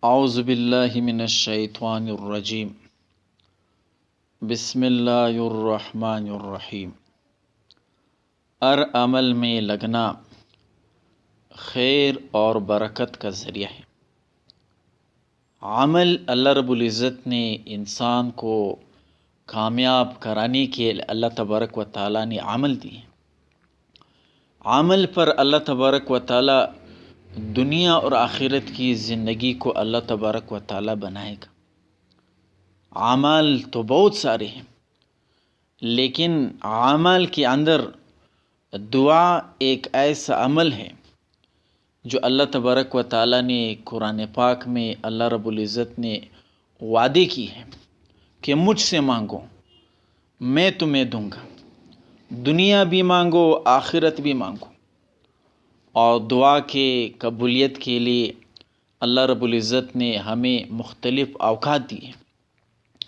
اعوذ باللہ من الشیطان الرجیم بسم اللہ الرحمن الرحیم۔ ہر عمل میں لگنا خیر اور برکت کا ذریعہ ہے۔ عمل اللہ رب العزت نے انسان کو کامیاب کرانے کے اللہ تبارک و تعالیٰ نے عمل دی ہے۔ عمل پر اللہ تبارک و تعالیٰ دنیا اور آخرت کی زندگی کو اللہ تبارک و تعالیٰ بنائے گا۔ اعمال تو بہت سارے ہیں، لیکن اعمال کے اندر دعا ایک ایسا عمل ہے جو اللہ تبارک و تعالیٰ نے قرآن پاک میں اللہ رب العزت نے وعدے کی ہے کہ مجھ سے مانگو میں تمہیں دوں گا، دنیا بھی مانگو آخرت بھی مانگو۔ اور دعا کے قبولیت کے لیے اللہ رب العزت نے ہمیں مختلف اوقات دی ہیں۔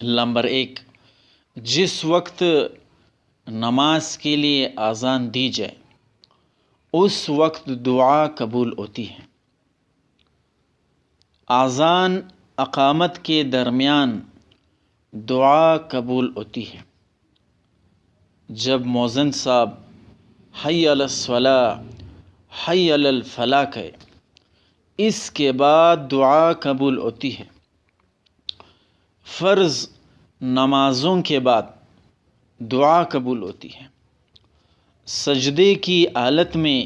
نمبر 1، جس وقت نماز کے لیے اذان دی جائے اس وقت دعا قبول ہوتی ہے۔ اذان اقامت کے درمیان دعا قبول ہوتی ہے۔ جب مؤذن صاحب حی علی الصلاۃ حی علی الفلاح کہے، اس کے بعد دعا قبول ہوتی ہے۔ فرض نمازوں کے بعد دعا قبول ہوتی ہے۔ سجدے کی حالت میں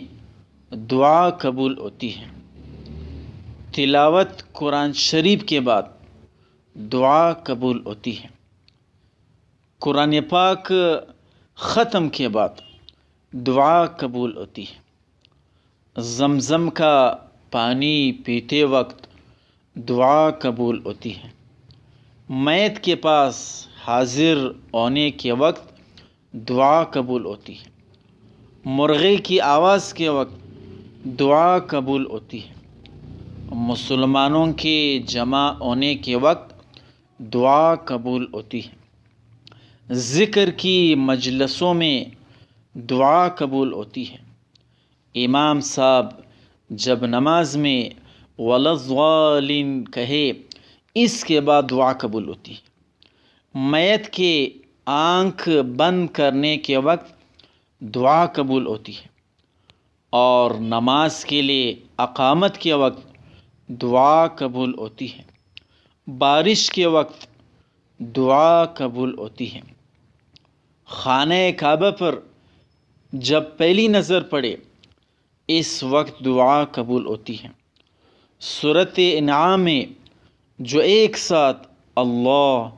دعا قبول ہوتی ہے۔ تلاوت قرآن شریف کے بعد دعا قبول ہوتی ہے۔ قرآن پاک ختم کے بعد دعا قبول ہوتی ہے۔ زمزم کا پانی پیتے وقت دعا قبول ہوتی ہے۔ میت کے پاس حاضر ہونے کے وقت دعا قبول ہوتی ہے۔ مرغے کی آواز کے وقت دعا قبول ہوتی ہے۔ مسلمانوں کے جمع ہونے کے وقت دعا قبول ہوتی ہے۔ ذکر کی مجلسوں میں دعا قبول ہوتی ہے۔ امام صاحب جب نماز میں وَلَا الضَّالِّينَ کہے اس کے بعد دعا قبول ہوتی ہے۔ میت کے آنکھ بند کرنے کے وقت دعا قبول ہوتی ہے۔ اور نماز کے لیے اقامت کے وقت دعا قبول ہوتی ہے۔ بارش کے وقت دعا قبول ہوتی ہے۔ خانہ کعبہ پر جب پہلی نظر پڑے اس وقت دعا قبول ہوتی ہے۔ سورۃ انعام میں جو ایک ساتھ اللہ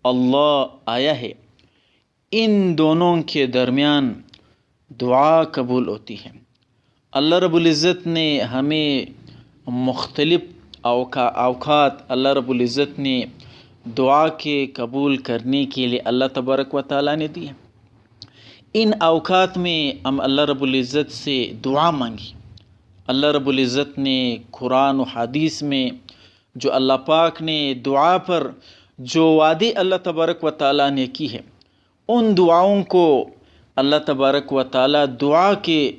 اللہ آیا ہے، ان دونوں کے درمیان دعا قبول ہوتی ہے۔ اللہ رب العزت نے ہمیں مختلف اوقات اللہ رب العزت نے دعا کے قبول کرنے کے لیے اللہ تبارک و تعالیٰ نے دی ہے۔ ان اوقات میں ہم اللہ رب العزت سے دعا مانگی۔ اللہ رب العزت نے قرآن و حدیث میں جو اللہ پاک نے دعا پر جو وعدے اللہ تبارک و تعالیٰ نے کی ہے، ان دعاؤں کو اللہ تبارک و تعالیٰ دعا کے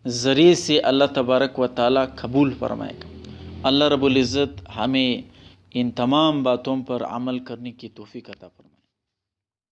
ذریعے سے اللہ تبارک و تعالیٰ قبول فرمائے گا۔ اللہ رب العزت ہمیں ان تمام باتوں پر عمل کرنے کی توفیق عطا فرمائے۔